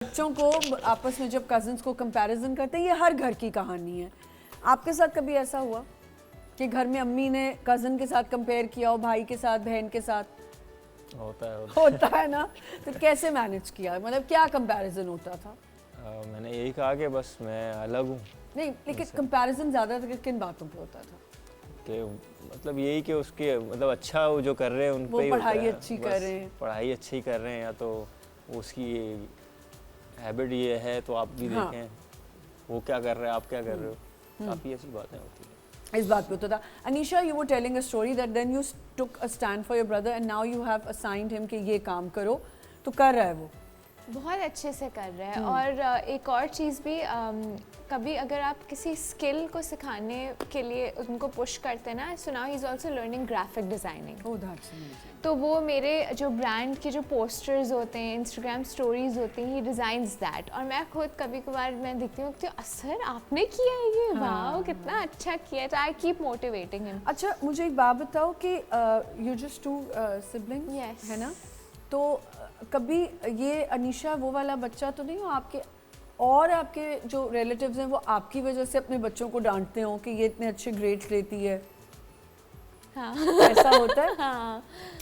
بچوں کو آپس میں جب کزنس کو کمپیریزن کرتے ہیں، یہ ہر گھر کی کہانی ہے. آپ کے ساتھ کبھی ایسا ہوا کہ گھر میں امی نے کزن کے ساتھ کمپیئر کیا ہو، بھائی کے ساتھ، بہن کے ساتھ؟ ہوتا ہے نا. تو کیسے مینیج کیا؟ مطلب کیا کمپیریزن ہوتا تھا؟ میں نے یہی کہا کہ بس میں الگ ہوں. نہیں لیکن کمپیریزن زیادہ کن باتوں پہ ہوتا تھا؟ کہ مطلب یہی کہ اس کے مطلب اچھا وہ جو کر رہے ہیں ان پہ ہی پڑھائی اچھی کر رہے ہیں، پڑھائی اچھی کر رہے ہیں، یا تو اس کی ہیبٹ یہ ہے تو آپ بھی دیکھیں وہ کیا کر رہے ہیں، آپ کیا کر رہے ہو. کافی ایسی باتیں ہوتی ہیں. اس بات پہ ہوتا تھا. Anisha, you were telling a story that then you took a stand for your brother and now you have assigned him کہ یہ کام کرو. تو کر رہا ہے وہ بہت اچھے سے کر رہے ہیں. اور ایک اور چیز بھی, کبھی اگر آپ کسی اسکل کو سکھانے کے لیے ان کو پش کرتے نا, so now he is also learning graphic designing. تو وہ میرے جو برانڈ کے جو پوسٹرز ہوتے ہیں, انسٹاگرام اسٹوریز ہوتی ہیں, ہی ڈیزائنز دیٹ. اور میں خود کبھی کبھار میں دیکھتی ہوں کہ اثر آپ نے کیا ہے یہ, واو کتنا اچھا کیا ہے. تو آئی کیپ موٹیویٹنگ ہم. اچھا مجھے ایک بات بتاؤ کہ یو جسٹ ٹو سبلنگ ہے نا, تو کبھی یہ انیشا وہ والا بچہ تو نہیں ہو آپ کے, اور آپ کے جو ریلیٹیوز ہیں وہ آپ کی وجہ سے اپنے بچوں کو ڈانٹتے ہوں کہ یہ اتنے اچھے گریڈز لیتی ہے؟ ہاں ایسا ہوتا ہے. ہاں.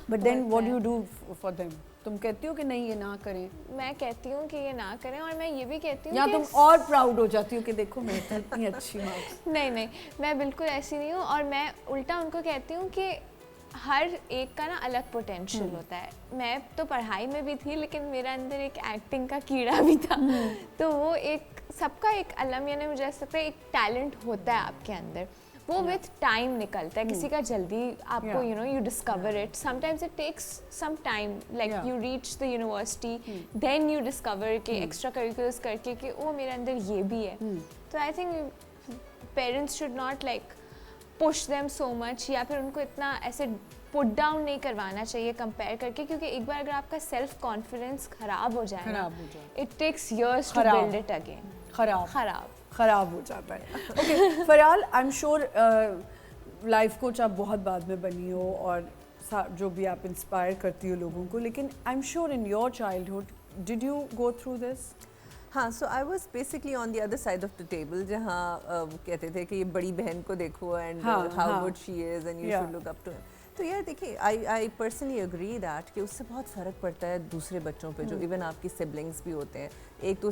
But then what do you do for them? تم کہتی ہو کہ نہیں یہ نہ کریں؟ میں کہتی ہوں کہ یہ نہ کریں, اور میں یہ بھی کہتی ہوں یا تم اور پراؤڈ ہو جاتی ہو کہ دیکھو میں اتنی اچھی مارکس. نہیں, میں بالکل ایسی نہیں ہوں. اور میں الٹا ان کو کہتی ہوں کہ ہر ایک کا نا الگ پوٹینشیل ہوتا ہے. میں تو پڑھائی میں بھی تھی, لیکن میرے اندر ایک ایکٹنگ کا کیڑا بھی تھا. تو وہ ایک سب کا ایک علم, یعنی مجھے ایسا لگتا ہے ایک ٹیلنٹ ہوتا ہے آپ کے اندر, وہ وتھ ٹائم نکلتا ہے. کسی کا جلدی آپ کو you discover it. Sometimes it takes some time, like you reach the university, then you discover کہ ایکسٹرا کریکولرز کر کے کہ وہ میرے اندر یہ بھی ہے. تو I think parents should not like push them so much, یا پھر ان کو اتنا ایسے پٹ ڈاؤن نہیں کروانا چاہیے کمپیئر کر کے, کیونکہ ایک بار اگر آپ کا سیلف کانفیڈینس خراب ہو جائے نا, it takes years to build it again. خراب ہو جاتا ہے. Okay Faryal, I am sure life coach آپ بہت بعد میں بنی ہو اور جو بھی آپ انسپائر کرتی ہو لوگوں کو, لیکن I am sure in your childhood did you go through this? ہاں, so I was basically on the other side of the table, جہاں کہتے تھے کہ یہ بڑی بہن کو دیکھو and how good she is and you should look up to her. تو یار دیکھیے, آئی پرسنلی اگری دیٹ کہ اس سے بہت فرق پڑتا ہے دوسرے بچوں پہ, جو ایون آپ کی سبلنگس بھی ہوتے ہیں. ایک تو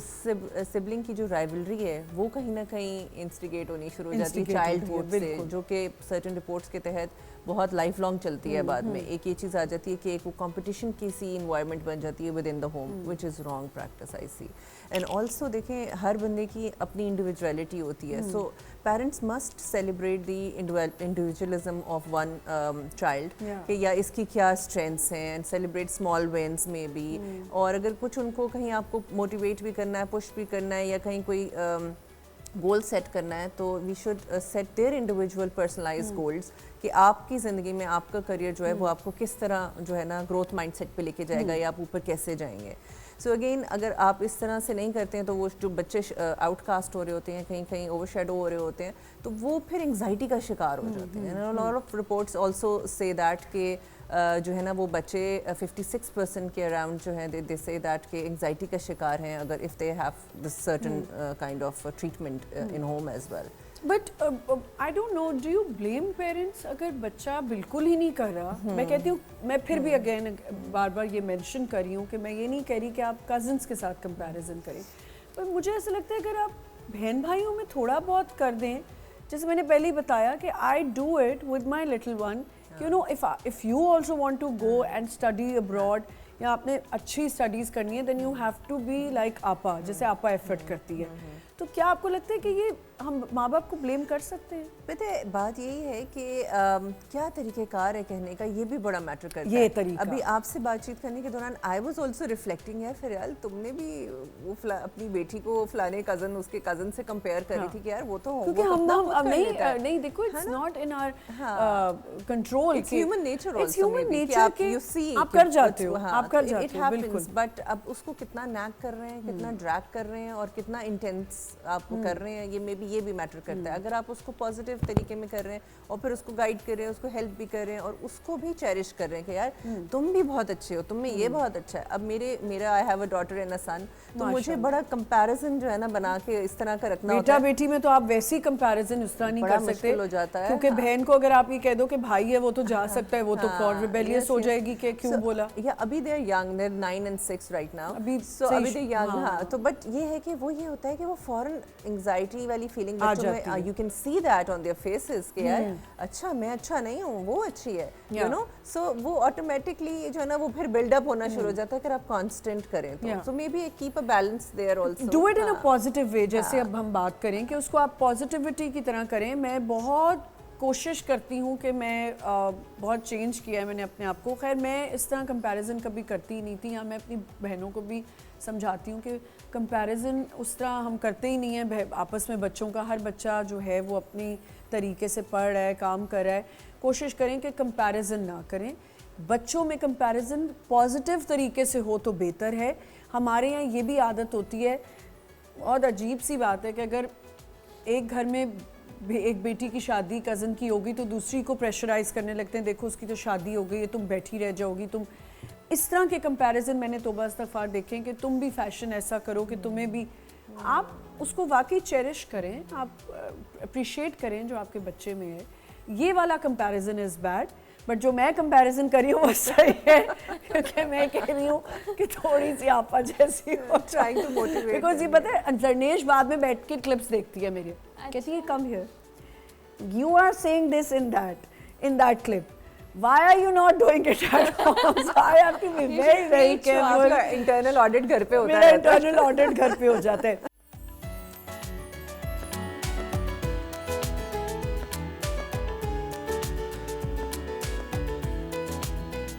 سبلنگ کی جو رائیولری ہے وہ کہیں نہ کہیں انسٹیگیٹ ہونی شروع ہو جاتی ہے چائلڈہڈ سے, جو کہ سرٹن رپورٹس کے تحت بہت لائف لانگ چلتی ہے. بعد میں ایک یہ چیز آ جاتی ہے کہ ایک وہ کمپٹیشن کی سی انوائرمنٹ بن جاتی ہے within the home, which is wrong practice I see. And also دیکھیں, ہر بندے کی اپنی انڈیویجویلٹی ہوتی ہے. So parents must celebrate the individualism of one child, کہ یا اس کی کیا اسٹرینتھس ہیں, اینڈ سیلیبریٹ اسمال ونس میں بھی. اور اگر کچھ ان کو کہیں آپ کو موٹیویٹ بھی کرنا ہے, پش بھی کرنا ہے, یا کہیں کوئی گول سیٹ کرنا ہے, تو we should set their individual personalized goals, کہ آپ کی زندگی میں آپ کا کریئر جو ہے وہ آپ کو کس طرح جو ہے نا گروتھ مائنڈ سیٹ پہ لے کے جائے گا, یا آپ اوپر کیسے جائیں گے. سو اگین, اگر آپ اس طرح سے نہیں کرتے ہیں تو وہ جو بچے آؤٹ کاسٹ ہو رہے ہوتے ہیں, کہیں کہیں اوور شیڈو ہو رہے ہوتے ہیں, تو وہ پھر انگزائٹی کا شکار ہو جاتے ہیں. Lot of reports also say that کہ جو ہے نا وہ بچے 56% کے اراؤنڈ جو ہیں دے سے دیٹ کہ انگزائٹی کا شکار ہیں, اگر if they have this certain kind of treatment in home as well. But I don't know, do you blame parents اگر بچہ بالکل ہی نہیں کر رہا؟ میں کہتی ہوں, میں پھر بھی اگین بار بار یہ مینشن کر رہی ہوں کہ میں یہ نہیں کہہ رہی کہ آپ کزنس کے ساتھ کمپیریزن کریں, پر مجھے ایسا لگتا ہے اگر آپ بہن بھائیوں میں تھوڑا بہت کر دیں, جیسے میں نے پہلے ہی بتایا کہ I do it with my little one, you know if you also want to go and study abroad, یا آپ نے اچھی اسٹڈیز کرنی ہے, then you have to be like آپا, جیسے آپا ایفرٹ کرتی ہے. تو کیا آپ کو لگتا ہے کہ یہ ہم ماں باپ کو بلیم کر سکتے ہیں؟ پتہ ہے بات یہی ہے کہ کیا طریقہ کار ہے کہنے کا, یہ بھی بڑا میٹر کرتا ہے. یہ طریقہ ابھی آپ سے بات چیت کرنے کے دوران آئی واز آلسو ریفلیکٹنگ ہے, فریال تم نے بھی وہ اپنی بیٹی کو فلانے کزن, اس کے کزن سے کمپیئر کری تھی کہ یار وہ تو نہیں, دیکھو it's not in our control, it's human nature it's human nature کہ آپ کر جاتے ہو, آپ کر جاتے ہو بالکل. بٹ اب اس کو کتنا نیک کر رہے ہیں, کتنا ڈریگ کر رہے ہیں, اور کتنا انٹینس آپ کر رہے ہیں, یہ میں بھی یہ بھی میٹر کرتا ہے. اگر آپ اس کو پازیٹیو طریقے میں کر رہے ہیں اور پھر اس کو گائیڈ کر رہے ہیں, اس کو ہیلپ بھی کر رہے ہیں اور اس کو بھی چیریش کر رہے ہیں کہ یار تم بھی بہت اچھے ہو, تم میں یہ بہت اچھا ہے. اب میرا I have a daughter and a son, تو مجھے بڑا کمپیریزن جو ہے نا بنا کے اس طرح کا رکھنا ہوتا ہے. بیٹا بیٹی میں تو آپ ویسی کمپیریزن اس طرح نہیں کر سکتے ہو جاتا ہے, کیونکہ بہن کو اگر آپ یہ کہہ دو کہ بھائی ہے وہ تو جا سکتا ہے, وہ تو فور ریبیلیس ہو جائے گی کہ کیوں بولا. یا ابھی they are young, they are 9 and 6 right now, so ابھی دے ینگ. ہاں تو بٹ یہ ہے کہ وہ یہ ہوتا ہے کہ وہ فوراً انگزائٹی والی فیلنگ بچوں میں, you can see that on their faces کہ یار اچھا میں اچھا نہیں ہوں, وہ اچھی ہے, یو نو. سو وہ آٹومیٹکلی جو ہے نا وہ پھر بلڈ اپ ہونا شروع ہو جاتا ہے اگر آپ کانسٹنٹ کریں تو. So maybe keep a balance there also, do it in a positive way. جیسے اب ہم بات کریں کہ اس کو آپ پازیٹیوٹی کی طرح کریں. میں بہت کوشش کرتی ہوں کہ میں بہت چینج کیا ہے میں نے اپنے آپ کو. خیر میں اس طرح کمپیریزن کبھی کرتی ہی نہیں تھی. میں اپنی بہنوں کو بھی سمجھاتی ہوں کہ کمپیریزن اس طرح ہم کرتے ہی نہیں ہیں آپس میں. بچوں کا ہر بچہ جو ہے وہ اپنی طریقے سے پڑھ رہا ہے, کام کر رہا ہے. کوشش کریں کہ کمپیریزن نہ کریں. بچوں میں کمپیریزن پازیٹیو طریقے سے ہو تو بہتر ہے. ہمارے یہاں یہ بھی عادت ہوتی ہے, بہت عجیب سی بات ہے کہ اگر ایک گھر میں ایک بیٹی کی شادی کزن کی ہوگی تو دوسری کو پریشرائز کرنے لگتے ہیں, دیکھو اس کی تو شادی ہو گئی ہے, تم بیٹھی رہ جاؤ گی. تم اس طرح کے کمپیریزن میں نے توبہ استغفار دیکھیں کہ تم بھی فیشن ایسا کرو کہ تمہیں بھی. آپ اس کو واقعی چیریش کریں, آپ اپریشیٹ کریں جو آپ کے بچے میں ہے. یہ والا کمپیریزن از بیڈ, بٹ جو میں کمپیریزن کری ہوں وہ صحیح ہے کیونکہ میں کہہ رہی ہوں کہ تھوڑی سی آپا جیسی ہو. Trying to motivate. بیکاز یہ پتہ ہے زرنیش بعد میں بیٹھ کے کلپس دیکھتی ہے میرے, کہتی ہے come here, you are seeing this in that clip. Why are you not doing it at home? So I have to be very very careful. Internal audit گھر پہ ہوتا ہے. میرا انٹرنل آڈٹ گھر پہ ہو جاتا ہے.